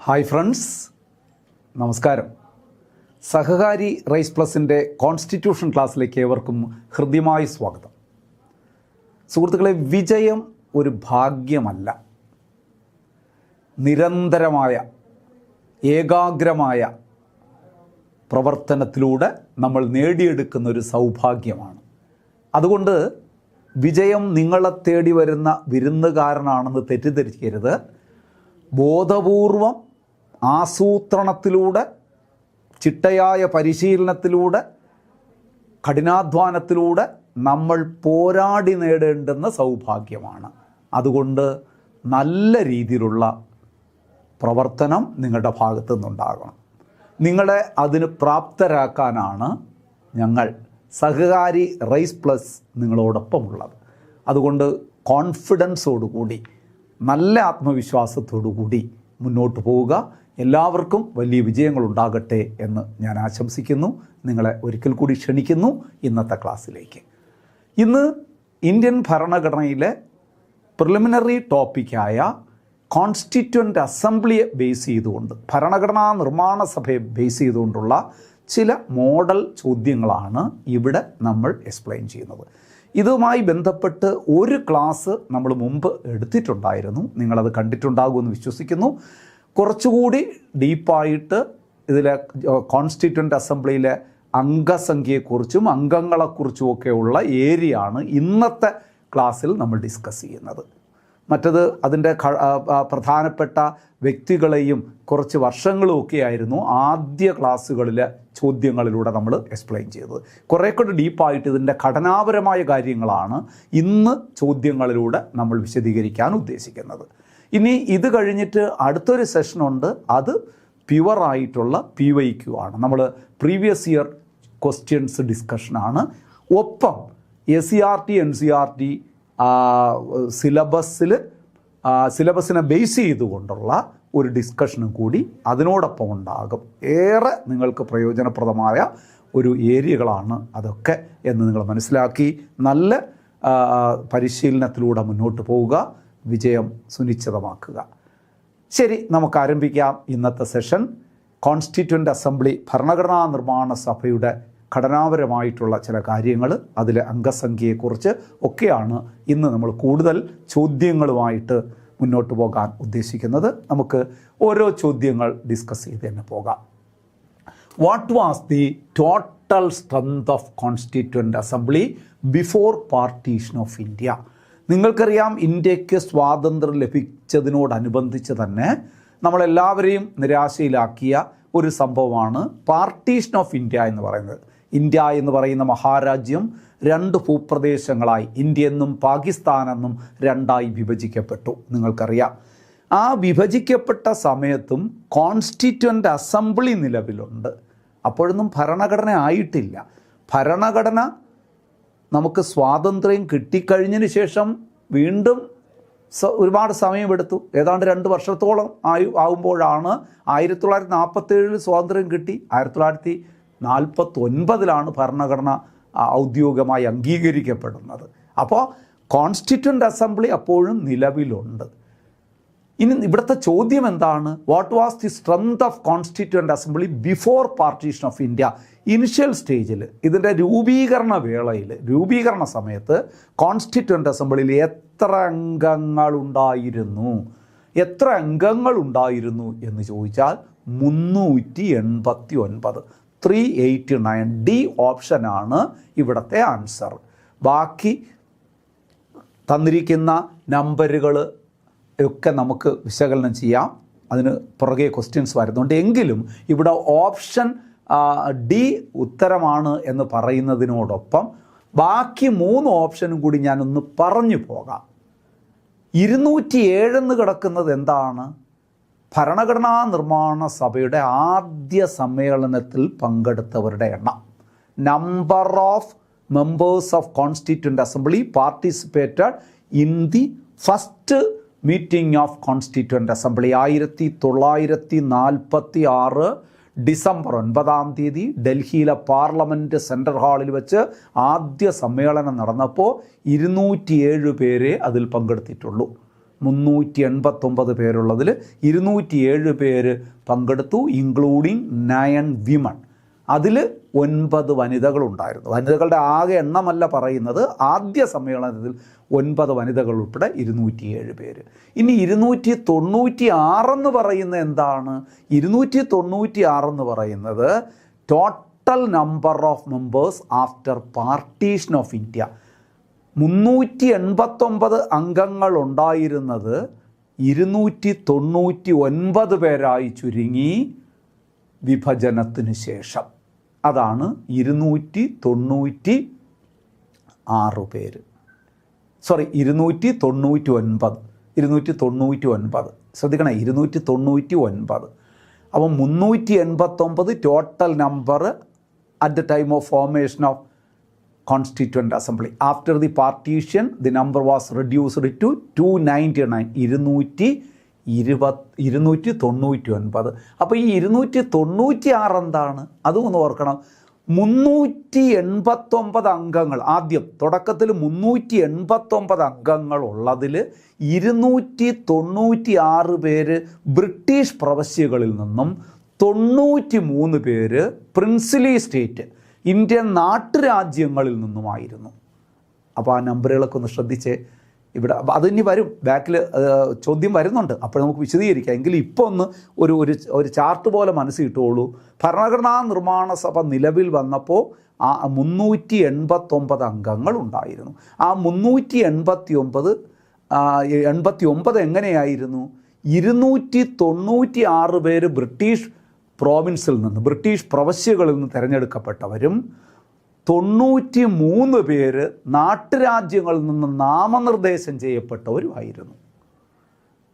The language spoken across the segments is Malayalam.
ഹായ് ഫ്രണ്ട്സ്, നമസ്കാരം. സഹകാരി റൈസ് പ്ലസിൻ്റെ കോൺസ്റ്റിറ്റ്യൂഷൻ ക്ലാസ്സിലേക്ക് ഏവർക്കും ഹൃദ്യമായ സ്വാഗതം. സുഹൃത്തുക്കളെ, വിജയം ഒരു ഭാഗ്യമല്ല, നിരന്തരമായ ഏകാഗ്രമായ പ്രവർത്തനത്തിലൂടെ നമ്മൾ നേടിയെടുക്കുന്ന ഒരു സൗഭാഗ്യമാണ്. അതുകൊണ്ട് വിജയം നിങ്ങളെ തേടി വരുന്ന വിരുന്നുകാരനാണെന്ന് തെറ്റിദ്ധരിക്കരുത്. ബോധപൂർവം ആസൂത്രണത്തിലൂടെ, ചിട്ടയായ പരിശീലനത്തിലൂടെ, കഠിനാധ്വാനത്തിലൂടെ നമ്മൾ പോരാടി നേടേണ്ടുന്ന സൗഭാഗ്യമാണ്. അതുകൊണ്ട് നല്ല രീതിയിലുള്ള പ്രവർത്തനം നിങ്ങളുടെ ഭാഗത്തു നിന്നുണ്ടാകണം. നിങ്ങളെ അതിന് പ്രാപ്തരാക്കാനാണ് ഞങ്ങൾ സഹകാരി റൈസ് പ്ലസ് നിങ്ങളോടൊപ്പമുള്ളത്. അതുകൊണ്ട് കോൺഫിഡൻസോടുകൂടി, നല്ല ആത്മവിശ്വാസത്തോടുകൂടി മുന്നോട്ട് പോവുക. എല്ലാവർക്കും വലിയ വിജയങ്ങളുണ്ടാകട്ടെ എന്ന് ഞാൻ ആശംസിക്കുന്നു. നിങ്ങളെ ഒരിക്കൽ കൂടി ക്ഷണിക്കുന്നു ഇന്നത്തെ ക്ലാസ്സിലേക്ക്. ഇന്ന് ഇന്ത്യൻ ഭരണഘടനയിലെ പ്രിലിമിനറി ടോപ്പിക്കായ കോൺസ്റ്റിറ്റ്യൂവൻ്റ് അസംബ്ലിയെ ബേസ് ചെയ്തുകൊണ്ട്, ഭരണഘടനാ നിർമ്മാണ സഭയെ ബേസ് ചെയ്തുകൊണ്ടുള്ള ചില മോഡൽ ചോദ്യങ്ങളാണ് ഇവിടെ നമ്മൾ എക്സ്പ്ലെയിൻ ചെയ്യുന്നത്. ഇതുമായി ബന്ധപ്പെട്ട് ഒരു ക്ലാസ് നമ്മൾ മുമ്പ് എടുത്തിട്ടുണ്ടായിരുന്നു. നിങ്ങളത് കണ്ടിട്ടുണ്ടാകുമെന്ന് വിശ്വസിക്കുന്നു. കുറച്ചുകൂടി ഡീപ്പായിട്ട് ഇതിലെ കോൺസ്റ്റിറ്റ്യൂവൻ്റ് അസംബ്ലിയിലെ അംഗസംഖ്യയെക്കുറിച്ചും അംഗങ്ങളെക്കുറിച്ചുമൊക്കെയുള്ള ഏരിയയാണ് ഇന്നത്തെ ക്ലാസ്സിൽ നമ്മൾ ഡിസ്കസ് ചെയ്യുന്നത്. മറ്റത് അതിൻ്റെ പ്രധാനപ്പെട്ട വ്യക്തികളെയും കുറച്ച് വർഷങ്ങളുമൊക്കെ ആയിരുന്നു ആദ്യ ക്ലാസ്സുകളിലെ ചോദ്യങ്ങളിലൂടെ നമ്മൾ എക്സ്പ്ലെയിൻ ചെയ്തത്. കുറേ കൂടി ഡീപ്പായിട്ട് ഇതിൻ്റെ ഘടനാപരമായ കാര്യങ്ങളാണ് ഇന്ന് ചോദ്യങ്ങളിലൂടെ നമ്മൾ വിശദീകരിക്കാൻ ഉദ്ദേശിക്കുന്നത്. ഇനി ഇത് കഴിഞ്ഞിട്ട് അടുത്തൊരു സെഷനുണ്ട്. അത് പ്യുവറായിട്ടുള്ള PYQ ആണ്. നമ്മൾ പ്രീവിയസ് ഇയർ ക്വസ്റ്റ്യൻസ് ഡിസ്കഷനാണ്. ഒപ്പം SCERT NCERT സിലബസിനെ ബേസ് ചെയ്തുകൊണ്ടുള്ള ഒരു ഡിസ്കഷനും കൂടി അതിനോടൊപ്പം ഉണ്ടാകും. ഏറെ നിങ്ങൾക്ക് പ്രയോജനപ്രദമായ ഒരു ഏരിയകളാണ് അതൊക്കെ എന്ന് നിങ്ങൾ മനസ്സിലാക്കി നല്ല പരിശീലനത്തിലൂടെ മുന്നോട്ട് പോവുക, വിജയം സുനിശ്ചിതമാക്കുക. ശരി, നമുക്ക് ആരംഭിക്കാം ഇന്നത്തെ സെഷൻ. കോൺസ്റ്റിറ്റ്യൂവൻ്റ് അസംബ്ലി, ഭരണഘടനാ നിർമ്മാണ സഭയുടെ ഘടനാപരമായിട്ടുള്ള ചില കാര്യങ്ങൾ, അതിലെ അംഗസംഖ്യയെക്കുറിച്ച് ഒക്കെയാണ് ഇന്ന് നമ്മൾ കൂടുതൽ ചോദ്യങ്ങളുമായിട്ട് മുന്നോട്ട് പോകാൻ ഉദ്ദേശിക്കുന്നത്. നമുക്ക് ഓരോ ചോദ്യങ്ങൾ ഡിസ്കസ് ചെയ്ത് തന്നെ പോകാം. What was the total strength of constituent assembly before partition of India? നിങ്ങൾക്കറിയാം, ഇന്ത്യക്ക് സ്വാതന്ത്ര്യം ലഭിച്ചതിനോടനുബന്ധിച്ച് തന്നെ നമ്മളെല്ലാവരെയും നിരാശയിലാക്കിയ ഒരു സംഭവമാണ് പാർട്ടീഷൻ ഓഫ് ഇന്ത്യ എന്ന് പറയുന്നത്. ഇന്ത്യ എന്ന് പറയുന്ന മഹാരാജ്യം രണ്ട് ഭൂപ്രദേശങ്ങളായി, ഇന്ത്യ എന്നും പാകിസ്ഥാനെന്നും രണ്ടായി വിഭജിക്കപ്പെട്ടു. നിങ്ങൾക്കറിയാം, ആ വിഭജിക്കപ്പെട്ട സമയത്തും കോൺസ്റ്റിറ്റ്യൂവൻ്റ് അസംബ്ലി നിലവിലുണ്ട്. അപ്പോഴൊന്നും ഭരണഘടന ആയിട്ടില്ല. ഭരണഘടന നമുക്ക് സ്വാതന്ത്ര്യം കിട്ടിക്കഴിഞ്ഞതിന് ശേഷം വീണ്ടും ഒരുപാട് സമയമെടുത്തു. ഏതാണ്ട് 2 വർഷത്തോളം ആവുമ്പോഴാണ് 1947 സ്വാതന്ത്ര്യം കിട്ടി. 1949 ഭരണഘടന ഔദ്യോഗികമായി അംഗീകരിക്കപ്പെടുന്നത്. അപ്പോൾ കോൺസ്റ്റിറ്റ്യൂവൻ്റ് അസംബ്ലി അപ്പോഴും നിലവിലുണ്ട്. ഇനി ഇവിടുത്തെ ചോദ്യം എന്താണ്? What was the strength of constituent assembly before partition of India? Initial സ്റ്റേജിൽ, ഇതിൻ്റെ രൂപീകരണ സമയത്ത് കോൺസ്റ്റിറ്റ്യൂവൻ്റ് അസംബ്ലിയിൽ എത്ര അംഗങ്ങളുണ്ടായിരുന്നു എന്ന് ചോദിച്ചാൽ 389. 389. ഡി ഓപ്ഷനാണ് ഇവിടുത്തെ ആൻസർ. ബാക്കി തന്നിരിക്കുന്ന നമ്പറുകൾ ഒക്കെ നമുക്ക് വിശകലനം ചെയ്യാം. അതിന് പുറകെ ക്വസ്റ്റ്യൻസ് വരുന്നുണ്ട്. എങ്കിലും ഇവിടെ ഓപ്ഷൻ ഡി ഉത്തരമാണ് എന്ന് പറയുന്നതിനോടൊപ്പം ബാക്കി 3 ഓപ്ഷനും കൂടി ഞാനൊന്ന് പറഞ്ഞു പോകാം. 207 കിടക്കുന്നത് എന്താണ്? ഭരണഘടനാ നിർമ്മാണ സഭയുടെ ആദ്യ സമ്മേളനത്തിൽ പങ്കെടുത്തവരുടെ എണ്ണം. Number of members of constituent assembly participated in the first meeting of constituent assembly. 1946 December 9 ഡൽഹിയിലെ പാർലമെൻറ്റ് സെൻട്രൽ ഹാളിൽ വെച്ച് ആദ്യ സമ്മേളനം നടന്നപ്പോൾ 207 പേരെ അതിൽ പങ്കെടുത്തിട്ടുള്ളൂ. 389 പേരുള്ളതിൽ 207 പേര് പങ്കെടുത്തു, ഇൻക്ലൂഡിങ് 9 വിമൺ. അതിൽ 9 വനിതകളുണ്ടായിരുന്നു. വനിതകളുടെ ആകെ എണ്ണമല്ല പറയുന്നത്, ആദ്യ സമ്മേളനത്തിൽ 9 വനിതകൾ ഉൾപ്പെടെ 207 പേര്. ഇനി 296 എന്ന് പറയുന്നത് എന്താണ്? 296 എന്ന് പറയുന്നത് total number of members after partition of India. 389 അംഗങ്ങൾ ഉണ്ടായിരുന്നത് 299 പേരായി ചുരുങ്ങി വിഭജനത്തിന് ശേഷം. അതാണ് 296 പേര്. 299 ശ്രദ്ധിക്കണേ, 299. അപ്പം 389 total number at the time of formation of constituent assembly. After the partition the number was reduced to 299. 299. അപ്പോൾ ഈ 296 എന്താണ്? അതും ഒന്ന് ഓർക്കണം. 389 അംഗങ്ങൾ, ആദ്യം തുടക്കത്തിൽ 389 അംഗങ്ങൾ ഉള്ളതിൽ 296 പേര് ബ്രിട്ടീഷ് പ്രവശ്യകളിൽ നിന്നും 93 പേര് പ്രിൻസിലി സ്റ്റേറ്റ് ഇന്ത്യൻ നാട്ടുരാജ്യങ്ങളിൽ നിന്നുമായിരുന്നു. അപ്പോൾ ആ നമ്പറുകളൊക്കെ ഒന്ന് ശ്രദ്ധിച്ചേ. ഇവിടെ അതിനി വരും, ബാക്കിൽ ചോദ്യം വരുന്നുണ്ട്, അപ്പോൾ നമുക്ക് വിശദീകരിക്കാം. എങ്കിലും ഇപ്പോൾ ഒന്ന് ഒരു ചാർട്ട് പോലെ മനസ്സിട്ടുള്ളൂ. ഭരണഘടനാ നിർമ്മാണ സഭ നിലവിൽ വന്നപ്പോൾ ആ 389 അംഗങ്ങൾ ഉണ്ടായിരുന്നു. ആ 389 എങ്ങനെയായിരുന്നു? 296 പേര് ബ്രിട്ടീഷ് പ്രോവിൻസിൽ നിന്ന്, ബ്രിട്ടീഷ് പ്രവശ്യകളിൽ നിന്ന് തിരഞ്ഞെടുക്കപ്പെട്ടവരും 93 പേര് നാട്ടുരാജ്യങ്ങളിൽ നിന്ന് നാമനിർദ്ദേശം ചെയ്യപ്പെട്ടവരുമായിരുന്നു.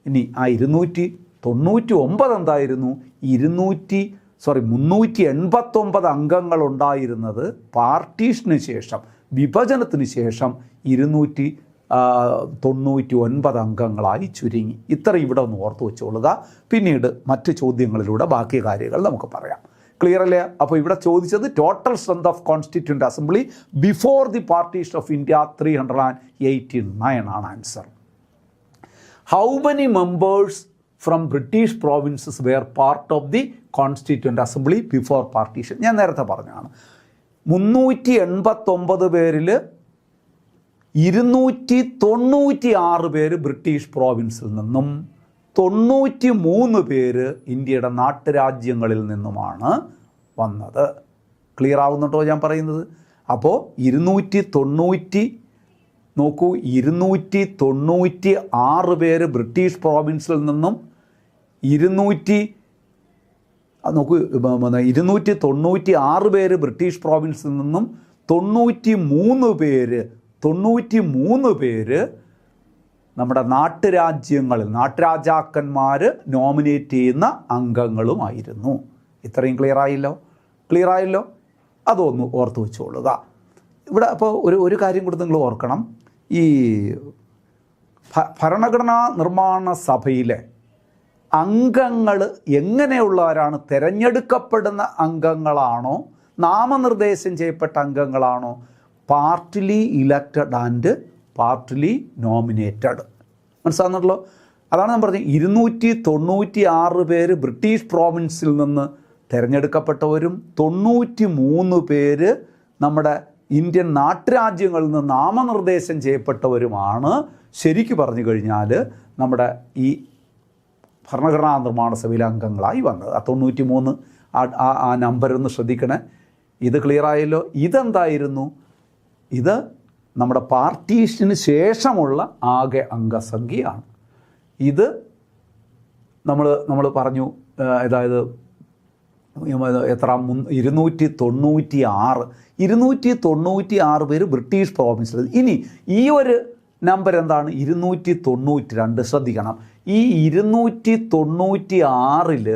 ഇനി ആ 299 എന്തായിരുന്നു? 389 അംഗങ്ങൾ ഉണ്ടായിരുന്നത് പാർട്ടീഷന് ശേഷം, വിഭജനത്തിന് ശേഷം 299 അംഗങ്ങളായി ചുരുങ്ങി. ഇത്ര ഇവിടെ ഒന്ന് ഓർത്ത് വെച്ചോളുക. പിന്നീട് മറ്റ് ചോദ്യങ്ങളിലൂടെ ബാക്കി കാര്യങ്ങൾ നമുക്ക് പറയാം. ക്ലിയർ അല്ലേ? അപ്പോൾ ഇവിടെ ചോദിച്ചത് total strength of constituent assembly before the partition of India 389 ആണ് answer. How many members from British provinces were part of the constituent assembly before partition? ഞാൻ നേരത്തെ പറഞ്ഞതാണ്. 389 പേരിൽ 296 പേര് ബ്രിട്ടീഷ് പ്രോവിൻസിൽ നിന്നും 93 പേര് ഇന്ത്യയുടെ നാട്ടുരാജ്യങ്ങളിൽ നിന്നുമാണ് വന്നത്. ക്ലിയർ ആവുന്നുണ്ടോ ഞാൻ പറയുന്നത്? അപ്പോൾ 296 പേര് ബ്രിട്ടീഷ് പ്രോവിൻസിൽ നിന്നും 296 പേര് ബ്രിട്ടീഷ് പ്രോവിൻസിൽ നിന്നും 93 പേര് നമ്മുടെ നാട്ടുരാജാക്കന്മാർ നോമിനേറ്റ് ചെയ്യുന്ന അംഗങ്ങളുമായിരുന്നു. ഇത്രയും ക്ലിയർ ആയല്ലോ? അതൊന്ന് ഓർത്ത് വെച്ചോളുക. ഇവിടെ അപ്പോൾ ഒരു കാര്യം കൂടി നിങ്ങൾ ഓർക്കണം. ഈ ഭരണഘടനാ നിർമ്മാണ സഭയിലെ അംഗങ്ങൾ എങ്ങനെയുള്ളവരാണ്? തിരഞ്ഞെടുക്കപ്പെടുന്ന അംഗങ്ങളാണോ നാമനിർദ്ദേശം ചെയ്യപ്പെട്ട അംഗങ്ങളാണോ? Partly elected and partly nominated. മനസ്സിലാകുന്നുണ്ടല്ലോ? അതാണ് ഞാൻ പറഞ്ഞത്. 296 പേര് ബ്രിട്ടീഷ് പ്രോവിൻസിൽ നിന്ന് തിരഞ്ഞെടുക്കപ്പെട്ടവരും 93 പേര് നമ്മുടെ ഇന്ത്യൻ നാട്ടുരാജ്യങ്ങളിൽ നിന്ന് നാമനിർദ്ദേശം ചെയ്യപ്പെട്ടവരുമാണ് ശരിക്കും പറഞ്ഞു കഴിഞ്ഞാൽ നമ്മുടെ ഈ ഭരണഘടനാ നിർമ്മാണ സഭയിലെ അംഗങ്ങളായി വന്നത്. ആ 93 ആ നമ്പരൊന്ന് ശ്രദ്ധിക്കണേ. ഇത് ക്ലിയർ ആയല്ലോ? ഇതെന്തായിരുന്നു? ഇത് നമ്മുടെ പാർട്ടീഷന് ശേഷമുള്ള ആകെ അംഗസംഖ്യയാണ്. ഇത് നമ്മൾ പറഞ്ഞു, അതായത് എത്ര 296 പേര് ബ്രിട്ടീഷ് പ്രോവിൻസിൽ. ഇനി ഈ ഒരു നമ്പർ എന്താണ്? 292. ശ്രദ്ധിക്കണം, ഈ 296-ൽ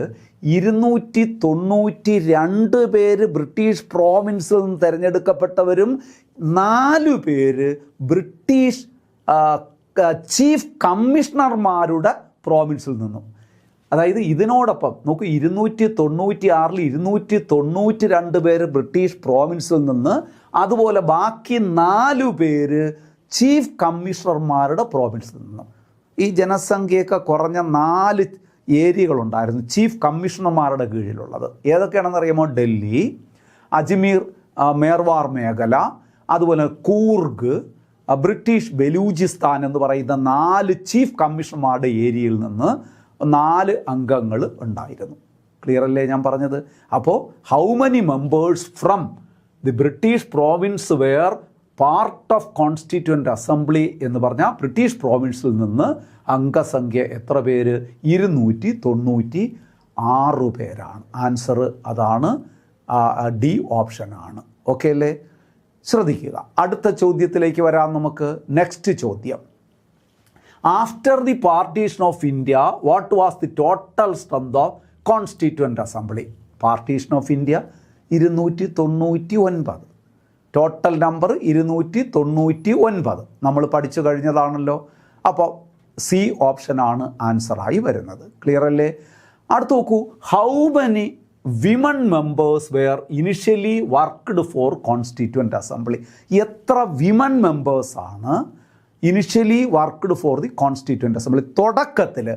292 പേര് ബ്രിട്ടീഷ് പ്രോവിൻസിൽ നിന്ന് തിരഞ്ഞെടുക്കപ്പെട്ടവരും 4 പേര് ബ്രിട്ടീഷ് ചീഫ് കമ്മീഷണർമാരുടെ പ്രോവിൻസിൽ നിന്നും. അതായത് ഇതിനോടൊപ്പം നോക്കൂ, 296-ൽ 292 പേര് ബ്രിട്ടീഷ് പ്രോവിൻസിൽ നിന്ന്, അതുപോലെ ബാക്കി 4 പേര് ചീഫ് കമ്മീഷണർമാരുടെ പ്രോവിൻസിൽ നിന്നും. ഈ ജനസംഖ്യയൊക്കെ കുറഞ്ഞ 4 ഏരിയകളുണ്ടായിരുന്നു ചീഫ് കമ്മീഷണർമാരുടെ കീഴിലുള്ളത്. ഏതൊക്കെയാണെന്ന് അറിയാമോ? ഡൽഹി, അജ്മീർ, മേർവാർ മേഖല, അതുപോലെ കൂർഗ്, ബ്രിട്ടീഷ് ബലൂചിസ്ഥാൻ എന്ന് പറയുന്ന 4 ചീഫ് കമ്മീഷണർമാരുടെ ഏരിയയിൽ നിന്ന് 4 അംഗങ്ങൾ ഉണ്ടായിരുന്നു. ക്ലിയർ അല്ലേ ഞാൻ പറഞ്ഞത്? അപ്പോൾ how many members from the British province were part of constituent assembly എന്ന് പറഞ്ഞാൽ ബ്രിട്ടീഷ് പ്രോവിൻസിൽ നിന്ന് അംഗസംഖ്യ എത്ര പേര്? 296 പേരാണ്. ആൻസർ അതാണ്, ഡി ഓപ്ഷനാണ്. ഓക്കെ അല്ലേ? ശ്രദ്ധിക്കുക. അടുത്ത ചോദ്യത്തിലേക്ക് വരാം നമുക്ക്. നെക്സ്റ്റ് ചോദ്യം, after the partition of India what was the total strength of constituent assembly? Partition of India 299. Total number 299 നമ്മൾ പഠിച്ചു കഴിഞ്ഞതാണല്ലോ. അപ്പോൾ സി ഓപ്ഷനാണ് ആൻസറായി വരുന്നത്. ക്ലിയർ അല്ലേ? അടുത്ത് നോക്കൂ, how many women members were initially worked for constituent assembly? എത്ര വിമൺ മെമ്പേഴ്സാണ് initially worked for the constituent assembly? തുടക്കത്തിൽ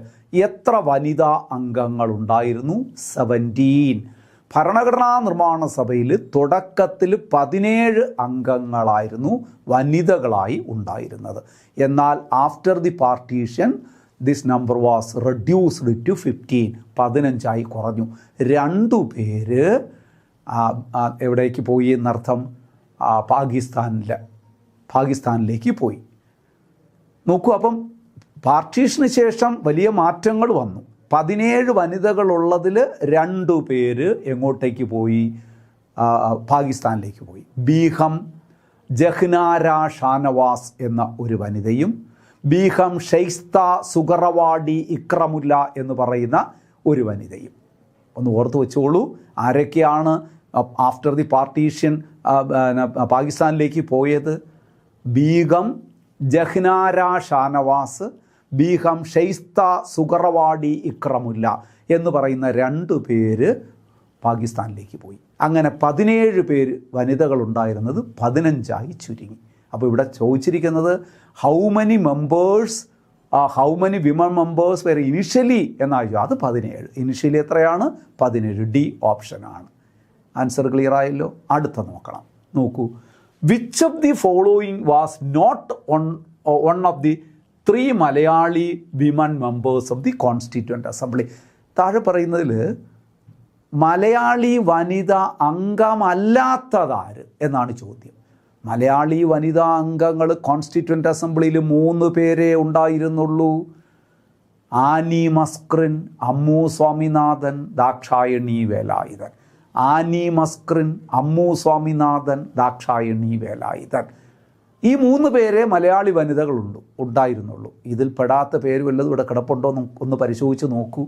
എത്ര വനിതാ അംഗങ്ങളുണ്ടായിരുന്നു? 17. ഭരണഘടനാ നിർമ്മാണ സഭയിൽ തുടക്കത്തിൽ 17 അംഗങ്ങളായിരുന്നു വനിതകളായി ഉണ്ടായിരുന്നത്. എന്നാൽ after the partition this number was reduced to 15. 15ആയി കുറഞ്ഞു. 2 പേര് എവിടേക്ക് പോയി എന്നർത്ഥം? പാകിസ്ഥാനിലേക്ക് പോയി. നോക്കൂ, അപ്പം പാർട്ടീഷന് ശേഷം വലിയ മാറ്റങ്ങൾ വന്നു. 17 വനിതകളുള്ളതിൽ 2 പേര് എങ്ങോട്ടേക്ക് പോയി? പാകിസ്ഥാനിലേക്ക് പോയി. ബീഗം ജഹ്നാര ഷാനവാസ് എന്ന ഒരു വനിതയും ബീഗം ഷൈസ്ത സുഗറവാടി ഇക്രമുല്ല എന്ന് പറയുന്ന ഒരു വനിതയും. ഒന്ന് ഓർത്ത് വെച്ചോളൂ, ആരൊക്കെയാണ് ആഫ്റ്റർ ദി പാർട്ടീഷൻ പാകിസ്ഥാനിലേക്ക് പോയത്? ബീഗം ജഹ്നാര ഷാനവാസ്, ബീഗം ഷൈസ്ത സുഗറവാടി ഇക്രമുല്ല എന്ന് പറയുന്ന 2 പേര് പാകിസ്ഥാനിലേക്ക് പോയി. അങ്ങനെ 17 പേര് വനിതകളുണ്ടായിരുന്നത് 15ആയി ചുരുങ്ങി. അപ്പോൾ ഇവിടെ ചോദിച്ചിരിക്കുന്നത് how many women members were initially എന്നായോ? അത് 17. ഇനിഷ്യലി എത്രയാണ്? 17. ഡി ഓപ്ഷനാണ്. ആൻസർ ക്ലിയർ ആയല്ലോ. അടുത്ത നോക്കണം. നോക്കൂ, which of the following was not one of the 3 Malayali women members of the constituent assembly? താഴെ പറയുന്നതിൽ മലയാളി വനിത അംഗമല്ലാത്തതാര് എന്നാണ് ചോദ്യം. മലയാളി വനിതാ അംഗങ്ങൾ കോൺസ്റ്റിറ്റ്യൂവൻ്റ് അസംബ്ലിയിൽ 3 പേരേ ഉണ്ടായിരുന്നുള്ളൂ. ആനി മസ്ക്രിൻ, അമ്മു സ്വാമിനാഥൻ, ദാക്ഷായണി വേലായുധൻ. ആനി മസ്ക്രിൻ, അമ്മു സ്വാമിനാഥൻ, ദാക്ഷായണി വേലായുധൻ. ഈ 3 പേരെ മലയാളി വനിതകൾ ഉണ്ടായിരുന്നുള്ളൂ. ഇതിൽ പെടാത്ത പേര് വല്ലതും ഇവിടെ കിടപ്പുണ്ടോ ഒന്ന് പരിശോധിച്ച് നോക്കൂ.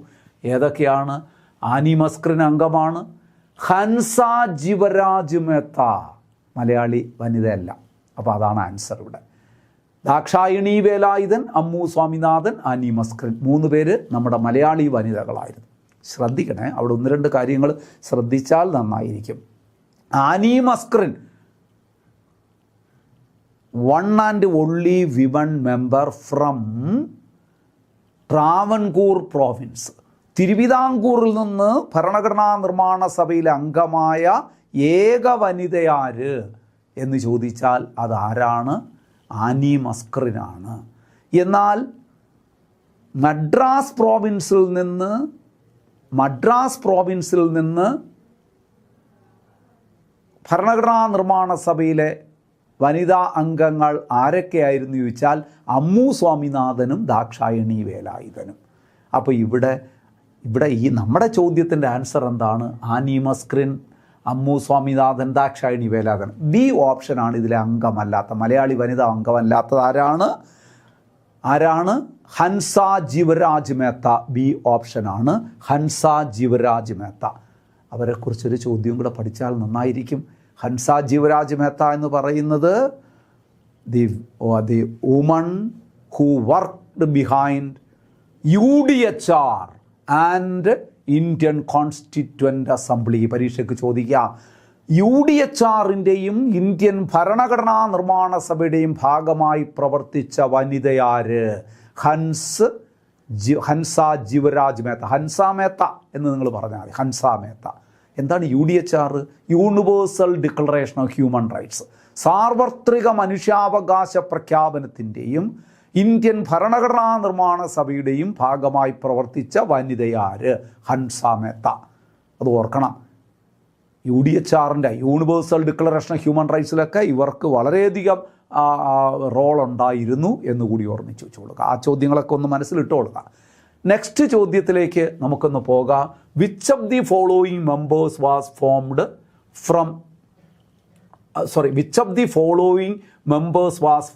ഏതൊക്കെയാണ്? ആനി മസ്ക്രിൻ അംഗമാണ്. ഹൻസ ജീവരാജ് മേത്ത മലയാളി വനിതയല്ല. അപ്പോൾ അതാണ് ആൻസർ ഇവിടെ. ദാക്ഷായണി വേലായുധൻ, അമ്മു സ്വാമിനാഥൻ, ആനി മസ്ക്രിൻ 3 പേര് നമ്മുടെ മലയാളി വനിതകളായിരുന്നു. ശ്രദ്ധിക്കണേ, അവിടെ 1-2 കാര്യങ്ങൾ ശ്രദ്ധിച്ചാൽ നന്നായിരിക്കും. Annie Mascarene one and only women member from Travancore province. തിരുവിതാംകൂറിൽ നിന്ന് ഭരണഘടനാ നിർമ്മാണ സഭയിലെ അംഗമായ ഏക വനിതയാര് എന്ന് ചോദിച്ചാൽ അതാരാണ്? ആനി മസ്ക്രിനാണ്. എന്നാൽ മദ്രാസ് പ്രോവിൻസിൽ നിന്ന് ഭരണഘടനാ നിർമ്മാണ സഭയിലെ വനിതാ അംഗങ്ങൾ ആരൊക്കെയായിരുന്നു ചോദിച്ചാൽ അമ്മു സ്വാമിനാഥനും ദാക്ഷായണി വേലായുധനും. അപ്പോൾ ഇവിടെ ഈ നമ്മുടെ ചോദ്യത്തിൻ്റെ ആൻസർ എന്താണ്? ആനി മസ്ക്രിൻ, അമ്മു സ്വാമിനാഥൻ, ദാക്ഷായണി വേലായുധൻ. ബി ഓപ്ഷനാണ് ഇതിലെ അംഗമല്ലാത്ത മലയാളി വനിതാ അംഗമല്ലാത്തത്. ആരാണ്? ഹൻസ ജീവരാജ് മേത്ത. ബി ഓപ്ഷനാണ് ഹൻസ ജീവരാജ് മേത്ത. അവരെക്കുറിച്ചൊരു ചോദ്യം കൂടെ പഠിച്ചാൽ നന്നായിരിക്കും. ഹൻസ ജീവരാജ് മേത്ത എന്ന് പറയുന്നത് the woman who worked behind UDHR and Indian constituent assembly. പരീക്ഷയ്ക്ക് ചോദിക്കാം. UDHRൻ്റെയും ഇന്ത്യൻ ഭരണഘടനാ നിർമ്മാണ സഭയുടെയും ഭാഗമായി പ്രവർത്തിച്ച വനിതയാര്? ഹൻസ ജീവരാജ് മേത്ത, ഹൻസ മേത്ത എന്ന് നിങ്ങൾ പറഞ്ഞാൽ മതി. ഹൻസ മേത്ത. എന്താണ് UDHR? Universal declaration of human rights. സാർവത്രിക മനുഷ്യാവകാശ പ്രഖ്യാപനത്തിൻ്റെയും ഇന്ത്യൻ ഭരണഘടനാ നിർമ്മാണ സഭയുടെയും ഭാഗമായി പ്രവർത്തിച്ച വനിതയാര്? ഹൻസ മേത്ത. അത് ഓർക്കണം. UDHRൻ്റെ യൂണിവേഴ്സൽ ഡിക്ലറേഷൻ ഓഫ് ഹ്യൂമൻ റൈറ്റ്സിലൊക്കെ ഇവർക്ക് വളരെയധികം റോളുണ്ടായിരുന്നു എന്നുകൂടി ഓർമ്മിച്ച് വെച്ചു കൊടുക്കുക. ആ ചോദ്യങ്ങളൊക്കെ ഒന്ന് മനസ്സിലിട്ട് കൊടുക്കുക. നെക്സ്റ്റ് ചോദ്യത്തിലേക്ക് നമുക്കൊന്ന് പോകാം. Which of the following members was formed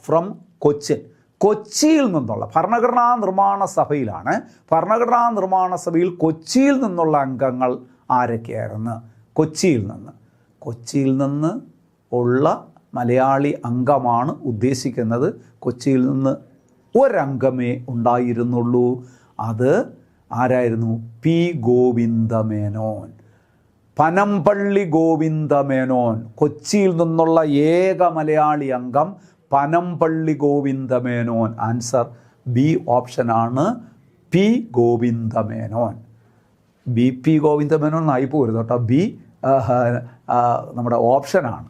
from Cochin? കൊച്ചിയിൽ നിന്നുള്ള ഭരണഘടനാ നിർമ്മാണ സഭയിലാണ്. ഭരണഘടനാ നിർമ്മാണ സഭയിൽ കൊച്ചിയിൽ നിന്നുള്ള അംഗങ്ങൾ ആരൊക്കെയായിരുന്നു? കൊച്ചിയിൽ നിന്ന് ഉള്ള മലയാളി അംഗമാണ് ഉദ്ദേശിക്കുന്നത്. കൊച്ചിയിൽ നിന്ന് ഒരംഗമേ ഉണ്ടായിരുന്നുള്ളൂ. അത് ആരായിരുന്നു? P. ഗോവിന്ദമേനോൻ. പനമ്പള്ളി ഗോവിന്ദമേനോൻ. കൊച്ചിയിൽ നിന്നുള്ള ഏക മലയാളി അംഗം പനമ്പള്ളി ഗോവിന്ദമേനോൻ. ആൻസർ B ഓപ്ഷനാണ്, P. ഗോവിന്ദമേനോൻ. BP ഗോവിന്ദമേനോൻ എന്നായി പോരുത് കേട്ടോ. B നമ്മുടെ ഓപ്ഷനാണ്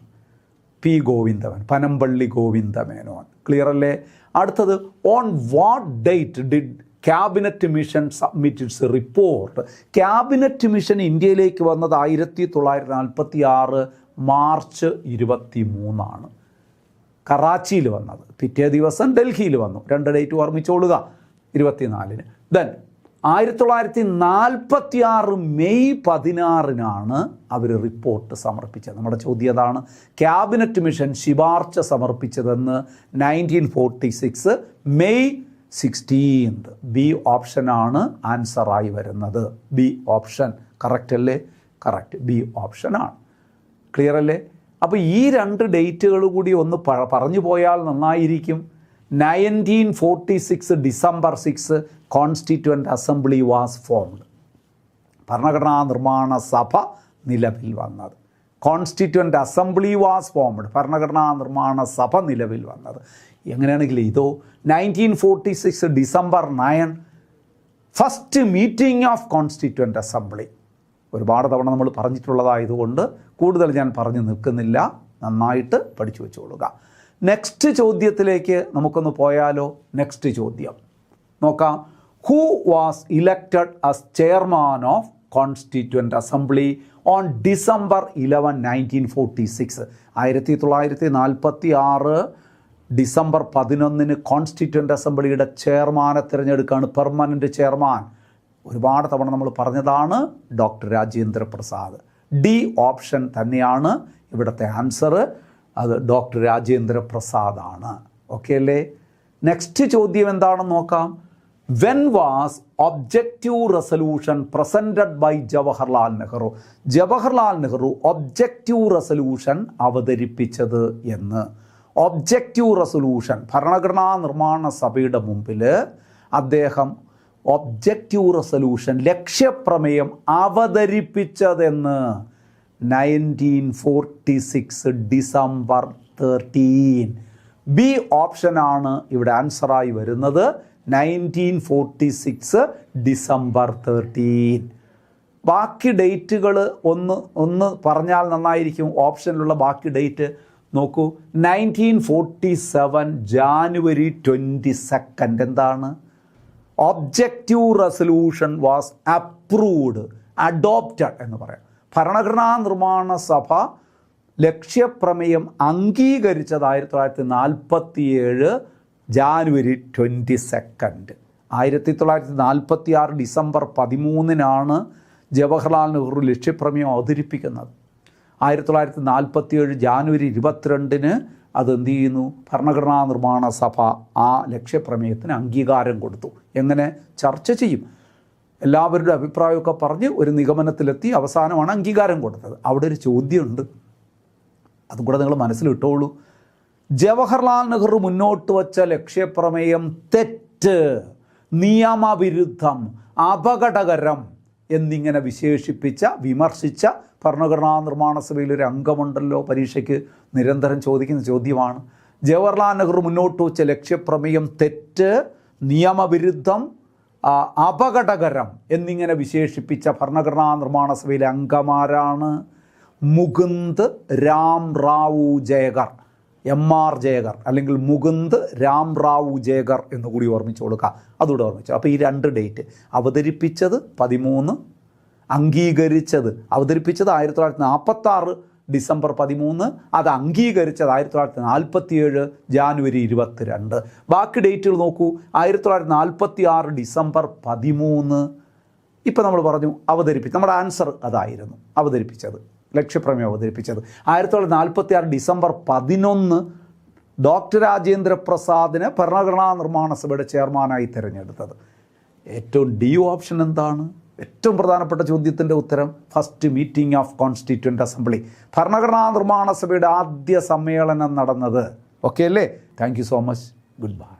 P. ഗോവിന്ദമേനോൻ, പനമ്പള്ളി ഗോവിന്ദമേനോൻ. ക്ലിയർ അല്ലേ? അടുത്തത്, on what date did cabinet mission submit it's report? Cabinet mission ഇന്ത്യയിലേക്ക് വന്നത് 1946 മാർച്ച് 23 കറാച്ചിയിൽ വന്നത്. പിറ്റേ ദിവസം ഡൽഹിയിൽ വന്നു. 2 ഡേറ്റ് ഓർമ്മിച്ചോളുക, 24. ദെൻ 1946 മെയ് 16 അവർ റിപ്പോർട്ട് സമർപ്പിച്ചത്. നമ്മുടെ ചോദ്യം അതാണ്. ക്യാബിനറ്റ് മിഷൻ ശുപാർശ സമർപ്പിച്ചതെന്ന് 1946 മെയ് 16. B ഓപ്ഷനാണ് ആൻസറായി വരുന്നത്. B ഓപ്ഷൻ കറക്റ്റ് അല്ലേ? കറക്റ്റ്, B ഓപ്ഷനാണ്. ക്ലിയർ അല്ലേ? അപ്പോൾ ഈ 2 ഡേറ്റുകൾ കൂടി ഒന്ന് പറഞ്ഞു പോയാൽ നന്നായിരിക്കും. 1946 December 6 constituent assembly was formed. ഭരണഘടനാ നിർമ്മാണ സഭ നിലവിൽ വന്നത്. കോൺസ്റ്റിറ്റ്യൂവൻ്റ് അസംബ്ലി വാസ് ഫോംഡ്, ഭരണഘടനാ നിർമ്മാണ സഭ നിലവിൽ വന്നത്. എങ്ങനെയാണെങ്കിൽ ഇതോ 1946 December 9 first meeting of constituent assembly. ഒരുപാട് തവണ നമ്മൾ പറഞ്ഞിട്ടുള്ളതായതുകൊണ്ട് കൂടുതൽ ഞാൻ പറഞ്ഞു നിൽക്കുന്നില്ല. നന്നായിട്ട് പഠിച്ചു വെച്ചോളുക. നെക്സ്റ്റ് ചോദ്യത്തിലേക്ക് നമുക്കൊന്ന് പോയാലോ? നെക്സ്റ്റ് ചോദ്യം നോക്കാം. Who was elected as chairman of constituent assembly on December 11, 1946? 1946 December 11 constituent അസംബ്ലിയുടെ ചെയർമാനെ തിരഞ്ഞെടുക്കുകയാണ്. Permanent chairman. ഒരുപാട് തവണ നമ്മൾ പറഞ്ഞതാണ്, doctor Rajendra Prasad. D option തന്നെയാണ് ഇവിടുത്തെ ആൻസർ. അത് ഡോക്ടർ രാജേന്ദ്ര പ്രസാദാണ്. ഓക്കെ അല്ലേ? നെക്സ്റ്റ് ചോദ്യം എന്താണെന്ന് നോക്കാം. When was objective resolution presented by Jawaharlal Nehru? Jawaharlal Nehru objective resolution അവതരിപ്പിച്ചത് എന്ന്. ഒബ്ജക്റ്റീവ് റെസൊല്യൂഷൻ ഭരണഘടനാ നിർമ്മാണ സഭയുടെ മുമ്പിൽ അദ്ദേഹം ഒബ്ജക്റ്റീവ് റെസൊല്യൂഷൻ ലക്ഷ്യപ്രമേയം അവതരിപ്പിച്ചതെന്ന് 1946 ഡിസംബർ 13. B ഓപ്ഷനാണ് ഇവിടെ ആൻസറായി വരുന്നത്. 1946 ഡിസംബർ 13. ബാക്കി ഡേറ്റുകൾ ഒന്ന് പറഞ്ഞാൽ നന്നായിരിക്കും. ഓപ്ഷനിലുള്ള ബാക്കി ഡേറ്റ് നോക്കൂ. 1947 ജാനുവരി 22. എന്താണ്? Objective resolution was approved, adopted എന്ന് പറയാം. ഭരണഘടനാ നിർമ്മാണ സഭ ലക്ഷ്യപ്രമേയം അംഗീകരിച്ചത് 1947 ജാനുവരി 22. 1946 ഡിസംബർ 13 ജവഹർലാൽ നെഹ്റു ലക്ഷ്യപ്രമേയം അവതരിപ്പിക്കുന്നത്. 1947 ജാനുവരി 22 അത് എന്ത് ചെയ്യുന്നു? ഭരണഘടനാ നിർമ്മാണ സഭ ആ ലക്ഷ്യപ്രമേയത്തിന് അംഗീകാരം കൊടുത്തു. എങ്ങനെ? ചർച്ച ചെയ്യും, എല്ലാവരുടെ അഭിപ്രായമൊക്കെ പറഞ്ഞ് ഒരു നിഗമനത്തിലെത്തി അവസാനമാണ് അംഗീകാരം കൊടുത്തത്. അവിടെ ഒരു ചോദ്യമുണ്ട്, അതും കൂടെ നിങ്ങൾ മനസ്സിലിട്ടോളൂ. ജവഹർലാൽ നെഹ്റു മുന്നോട്ട് വച്ച ലക്ഷ്യപ്രമേയം തെറ്റ്, നിയമവിരുദ്ധം, അപകടകരം എന്നിങ്ങനെ വിമർശിച്ച ഭരണഘടനാ നിർമ്മാണ സഭയിലൊരു അംഗമുണ്ടല്ലോ, പരീക്ഷയ്ക്ക് നിരന്തരം ചോദിക്കുന്ന ചോദ്യമാണ്. ജവഹർലാൽ നെഹ്റു മുന്നോട്ട് വച്ച ലക്ഷ്യപ്രമേയം തെറ്റ്, നിയമവിരുദ്ധം, അപകടകരം എന്നിങ്ങനെ വിശേഷിപ്പിച്ച ഭരണഘടനാ നിർമ്മാണ സഭയിലെ അംഗമാരാണ്? മുകുന്ദ് രാം റാവു ജയകർ, MR ജയകർ, അല്ലെങ്കിൽ മുകുന്ദ് രാം റാവു ജയകർ എന്നുകൂടി ഓർമ്മിച്ച് കൊടുക്കുക. അതുകൂടെ ഓർമ്മിച്ചു. അപ്പോൾ ഈ 2 ഡേറ്റ്, അവതരിപ്പിച്ചത് 13, അവതരിപ്പിച്ചത് 1946 ഡിസംബർ 13, അത് അംഗീകരിച്ചത് 1947 ജാനുവരി 22. ബാക്കി ഡേറ്റുകൾ നോക്കൂ. 1946 ഡിസംബർ 13 ഇപ്പം നമ്മൾ പറഞ്ഞു നമ്മുടെ ആൻസർ അതായിരുന്നു. അവതരിപ്പിച്ചത്, ലക്ഷ്യപ്രമേയം അവതരിപ്പിച്ചത് 1946 ഡിസംബർ 11 ഡോക്ടർ രാജേന്ദ്ര പ്രസാദിനെ ഭരണഘടനാ നിർമ്മാണ സഭയുടെ ചെയർമാനായി തിരഞ്ഞെടുത്തത്. ഏറ്റവും ഡി ഓപ്ഷൻ എന്താണ്? ഏറ്റവും പ്രധാനപ്പെട്ട ചോദ്യത്തിൻ്റെ ഉത്തരം first meeting of constituent assembly, ഭരണഘടനാ നിർമ്മാണ സഭയുടെ ആദ്യ സമ്മേളനം നടന്നത്. ഓക്കെ അല്ലേ? Thank you so much. Good bye.